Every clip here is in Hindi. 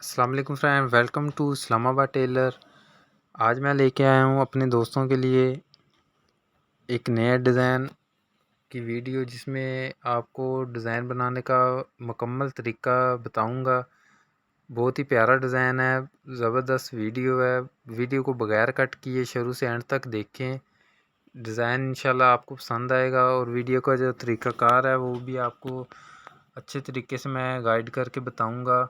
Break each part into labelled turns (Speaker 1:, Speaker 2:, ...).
Speaker 1: अस्सलाम वालेकुम friend, welcome to Islamabad tailor. आज मैं लेके आया हूँ अपने दोस्तों के लिए एक नया डिज़ाइन की वीडियो, जिसमें आपको डिज़ाइन बनाने का मुकम्मल तरीका बताऊंगा। बहुत ही प्यारा डिज़ाइन है, ज़बरदस्त वीडियो है। वीडियो को बगैर कट किए शुरू से एंड तक देखें। डिज़ाइन इंशाल्लाह आपको पसंद आएगा और वीडियो का जो तरीक़ाकार है वो भी आपको अच्छे तरीके से मैं गाइड करके बताऊँगा।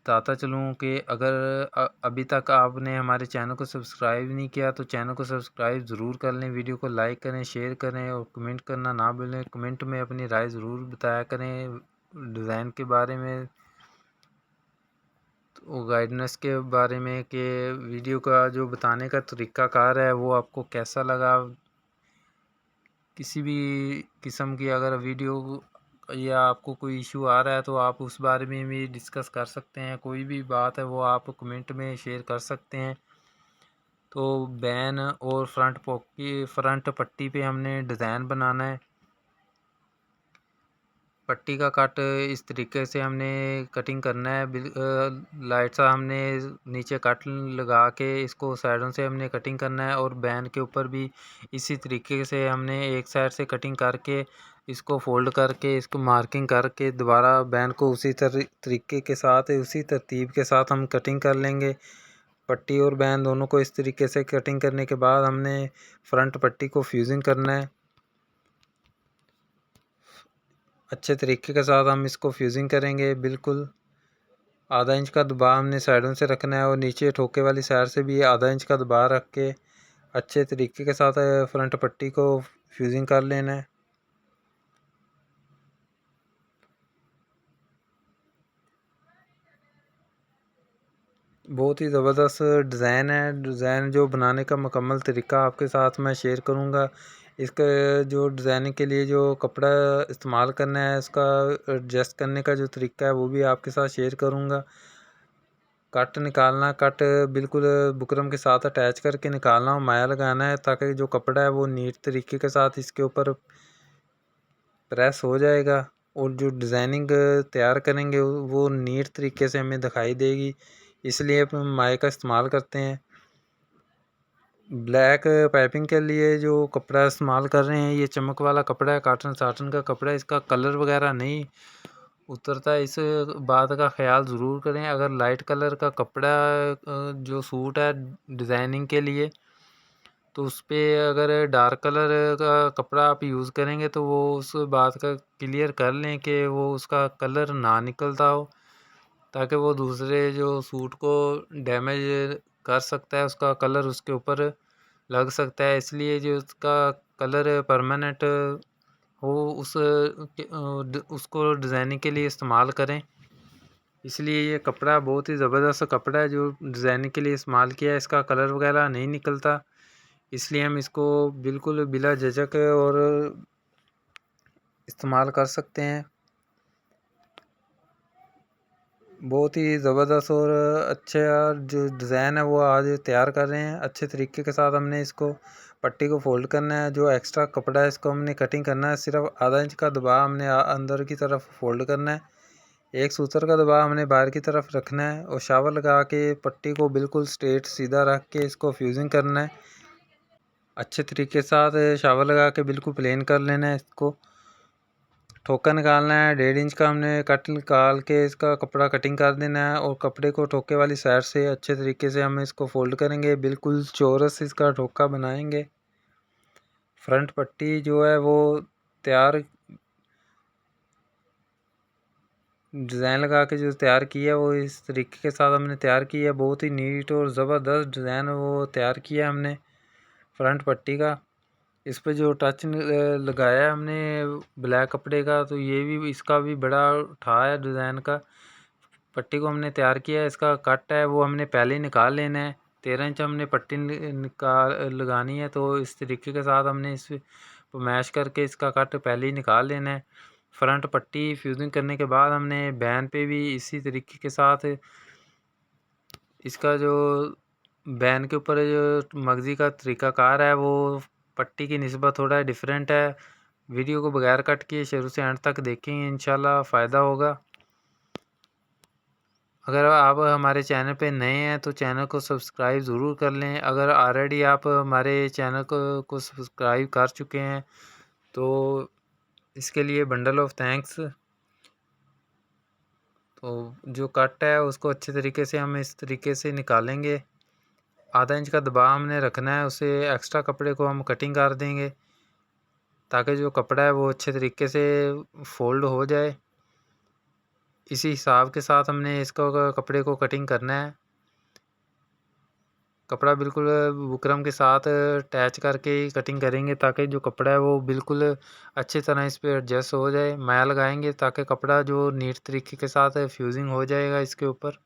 Speaker 1: बताता चलूँ कि अगर अभी तक आपने हमारे चैनल को सब्सक्राइब नहीं किया तो चैनल को सब्सक्राइब ज़रूर कर लें, वीडियो को लाइक करें, शेयर करें और कमेंट करना ना भूलें। कमेंट में अपनी राय ज़रूर बताया करें डिज़ाइन के बारे में, तो गाइडनेस के बारे में कि वीडियो का जो बताने का तरीक़ाकार है वो आपको कैसा लगा। किसी भी किस्म की अगर वीडियो या आपको कोई इशू आ रहा है तो आप उस बारे में भी डिस्कस कर सकते हैं। कोई भी बात है वो आप कमेंट में शेयर कर सकते हैं। तो बैन और फ्रंट पट्टी पे हमने डिज़ाइन बनाना है। पट्टी का कट इस तरीके से हमने कटिंग करना है। लाइट सा हमने नीचे कट लगा के इसको साइडों से हमने कटिंग करना है और बैन के ऊपर भी इसी तरीके से हमने एक साइड से कटिंग करके इसको फोल्ड करके इसको मार्किंग करके दोबारा बैन को उसी तरीके के साथ उसी तरतीब के साथ हम कटिंग कर लेंगे। पट्टी और बैन दोनों को इस तरीके से कटिंग करने के बाद हमने फ्रंट पट्टी को फ्यूजिंग करना है। अच्छे तरीके के साथ हम इसको फ्यूजिंग करेंगे। बिल्कुल आधा इंच का दबाव हमने साइडों से रखना है और नीचे ठोके वाली साइड से भी आधा इंच का दबाव रख के अच्छे तरीके के साथ फ्रंट पट्टी को फ्यूजिंग कर लेना है। बहुत ही ज़बरदस्त डिज़ाइन है। डिज़ाइन जो बनाने का मुकम्मल तरीका आपके साथ मैं शेयर करूँगा। इसका जो डिज़ाइनिंग के लिए जो कपड़ा इस्तेमाल करना है उसका एडजस्ट करने का जो तरीका है वो भी आपके साथ शेयर करूँगा। कट निकालना, कट बिल्कुल बुकरम के साथ अटैच करके निकालना और माया लगाना है ताकि जो कपड़ा है वो नीट तरीके के साथ इसके ऊपर प्रेस हो जाएगा और जो डिज़ाइनिंग तैयार करेंगे वो नीट तरीके से हमें दिखाई देगी। इसलिए हम माए का इस्तेमाल करते हैं। ब्लैक पाइपिंग के लिए जो कपड़ा इस्तेमाल कर रहे हैं ये चमक वाला कपड़ा है, काटन साटन का कपड़ा है। इसका कलर वगैरह नहीं उतरता है, इस बात का ख्याल ज़रूर करें। अगर लाइट कलर का कपड़ा जो सूट है डिज़ाइनिंग के लिए तो उस पर अगर डार्क कलर का कपड़ा आप यूज़ करेंगे तो वो उस बात का क्लियर कर लें कि वो उसका कलर ना निकलता हो, ताकि वो दूसरे जो सूट को डैमेज कर सकता है, उसका कलर उसके ऊपर लग सकता है। इसलिए जो उसका कलर परमानेंट हो उसको डिज़ाइनिंग के लिए इस्तेमाल करें। इसलिए ये कपड़ा बहुत ही ज़बरदस्त कपड़ा है जो डिज़ाइनिंग के लिए इस्तेमाल किया है। इसका कलर वगैरह नहीं निकलता, इसलिए हम इसको बिल्कुल बिला झिझक और इस्तेमाल कर सकते हैं। बहुत ही ज़बरदस्त और अच्छा जो डिज़ाइन है वो आज तैयार कर रहे हैं। अच्छे तरीके के साथ हमने इसको पट्टी को फोल्ड करना है। जो एक्स्ट्रा कपड़ा है इसको हमने कटिंग करना है। सिर्फ आधा इंच का दबाव हमने अंदर की तरफ फोल्ड करना है। एक सूत्र का दबाव हमने बाहर की तरफ रखना है और शावर लगा के पट्टी को बिल्कुल स्ट्रेट सीधा रख के इसको फ्यूजिंग करना है। अच्छे तरीके के साथ शावर लगा के बिल्कुल प्लेन कर लेना है। इसको ठोका निकालना है। 1.5 इंच का हमने कट निकाल के इसका कपड़ा कटिंग कर देना है और कपड़े को ठोके वाली साइड से अच्छे तरीके से हम इसको फोल्ड करेंगे। बिल्कुल चौरस इसका ठोका बनाएंगे। फ्रंट पट्टी जो है वो तैयार डिज़ाइन लगा के जो तैयार किया है वो इस तरीके के साथ हमने तैयार किया है। बहुत ही नीट और ज़बरदस्त डिज़ाइन वो तैयार किया है हमने फ्रंट पट्टी का। इस पे जो टच लगाया है हमने ब्लैक कपड़े का, तो ये भी इसका भी बड़ा उठा है डिज़ाइन का। पट्टी को हमने तैयार किया है, इसका कट है वो हमने पहले ही निकाल लेना है। 13 इंच हमने पट्टी निकाल लगानी है, तो इस तरीके के साथ हमने इस मैश करके इसका कट पहले ही निकाल लेना है। फ्रंट पट्टी फ्यूजिंग करने के बाद हमने बैन पे भी इसी तरीके के साथ इसका जो बैन के ऊपर जो मगज़ी का तरीक़ाकार है वो पट्टी की निस्बत थोड़ा डिफरेंट है। वीडियो को बगैर कट किए शुरू से एंड तक देखेंगे, इंशाल्लाह फ़ायदा होगा। अगर आप हमारे चैनल पे नए हैं तो चैनल को सब्सक्राइब ज़रूर कर लें। अगर ऑलरेडी आप हमारे चैनल को सब्सक्राइब कर चुके हैं तो इसके लिए बंडल ऑफ थैंक्स। तो जो कट है उसको अच्छे तरीके से हम इस तरीके से निकालेंगे। आधा इंच का दबाव हमने रखना है, उसे एक्स्ट्रा कपड़े को हम कटिंग कर देंगे ताकि जो कपड़ा है वो अच्छे तरीके से फोल्ड हो जाए। इसी हिसाब के साथ हमने इसको कपड़े को कटिंग करना है। कपड़ा बिल्कुल बुकरम के साथ अटैच करके ही कटिंग करेंगे ताकि जो कपड़ा है वो बिल्कुल अच्छी तरह इस पर एडजस्ट हो जाए। माया लगाएंगे ताकि कपड़ा जो नीट तरीके के साथ फ्यूजिंग हो जाएगा इसके ऊपर।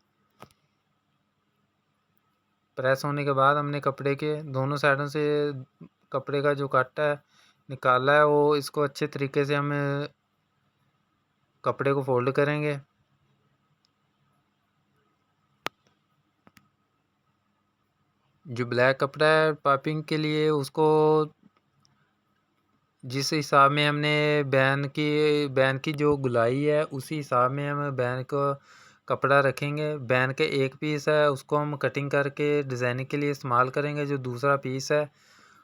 Speaker 1: प्रेस होने के बाद हमने कपड़े के दोनों साइडों से कपड़े का जो कट है निकाला है, वो इसको अच्छे तरीके से हम कपड़े को फोल्ड करेंगे। जो ब्लैक कपड़ा है पाइपिंग के लिए उसको जिस हिसाब में हमने बैन की जो गुलाई है उसी हिसाब में हम बैन को कपड़ा रखेंगे। बैन के एक पीस है उसको हम कटिंग करके डिज़ाइनिंग के लिए इस्तेमाल करेंगे। जो दूसरा पीस है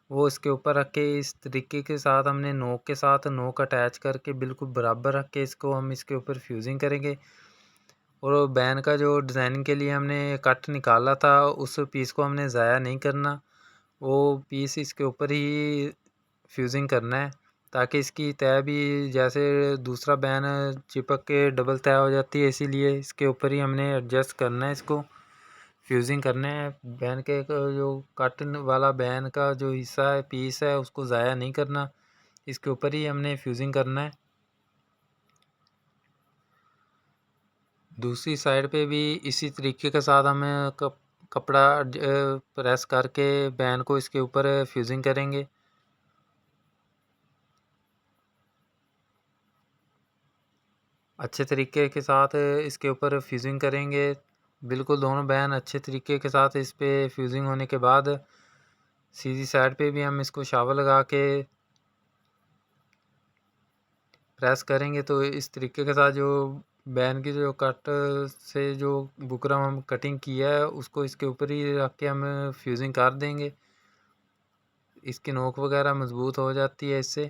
Speaker 1: वो इसके ऊपर रख के इस तरीके के साथ हमने नोक के साथ नोक अटैच करके बिल्कुल बराबर रख के इसको हम इसके ऊपर फ्यूजिंग करेंगे। और बैन का जो डिज़ाइनिंग के लिए हमने कट निकाला था उस पीस को हमने ज़ाया नहीं करना, वो पीस इसके ऊपर ही फ्यूजिंग करना है ताकि इसकी तय भी जैसे दूसरा बैन चिपक के डबल तय हो जाती है, इसीलिए इसके ऊपर ही हमने एडजस्ट करना है, इसको फ्यूजिंग करना है। बैन के जो कट वाला बैन का जो हिस्सा है पीस है उसको ज़ाया नहीं करना, इसके ऊपर ही हमने फ्यूजिंग करना है। दूसरी साइड पे भी इसी तरीके के साथ हमें कपड़ा प्रेस करके बैन को इसके ऊपर फ्यूजिंग करेंगे। अच्छे तरीके के साथ इसके ऊपर फ्यूजिंग करेंगे। बिल्कुल दोनों बैन अच्छे तरीके के साथ इस पर फ्यूजिंग होने के बाद सीधी साइड पे भी हम इसको शावर लगा के प्रेस करेंगे तो इस तरीके के साथ जो बैन की जो कट से जो बुकरम हम कटिंग किया है उसको इसके ऊपर ही रख के हम फ्यूजिंग कर देंगे। इसकी नोक वगैरह मज़बूत हो जाती है इससे।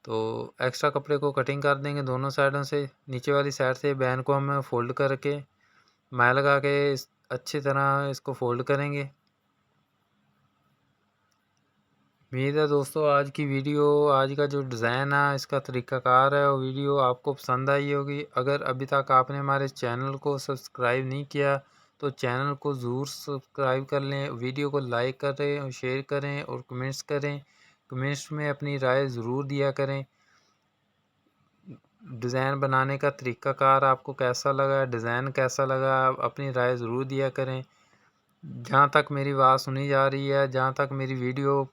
Speaker 1: तो एक्स्ट्रा कपड़े को कटिंग कर देंगे दोनों साइडों से। नीचे वाली साइड से बैन को हम फोल्ड करके माया लगा के अच्छी तरह इसको फोल्ड करेंगे। उम्मीद है दोस्तों आज की वीडियो, आज का जो डिज़ाइन है इसका तरीक़ाकार है वो वीडियो आपको पसंद आई होगी। अगर अभी तक आपने हमारे चैनल को सब्सक्राइब नहीं किया तो चैनल को ज़रूर सब्सक्राइब कर लें, वीडियो को लाइक करें और शेयर करें और कमेंट्स करें। कमेंट्स में अपनी राय ज़रूर दिया करें। डिज़ाइन बनाने का तरीक़ाकार आपको कैसा लगा, डिज़ाइन कैसा लगा, आप अपनी राय ज़रूर दिया करें। जहाँ तक मेरी बात सुनी जा रही है, जहाँ तक मेरी वीडियो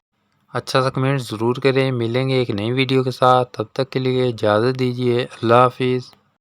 Speaker 1: अच्छा सा कमेंट ज़रूर करें। मिलेंगे एक नई वीडियो के साथ, तब तक के लिए इजाज़त दीजिए। अल्लाह हाफिज़।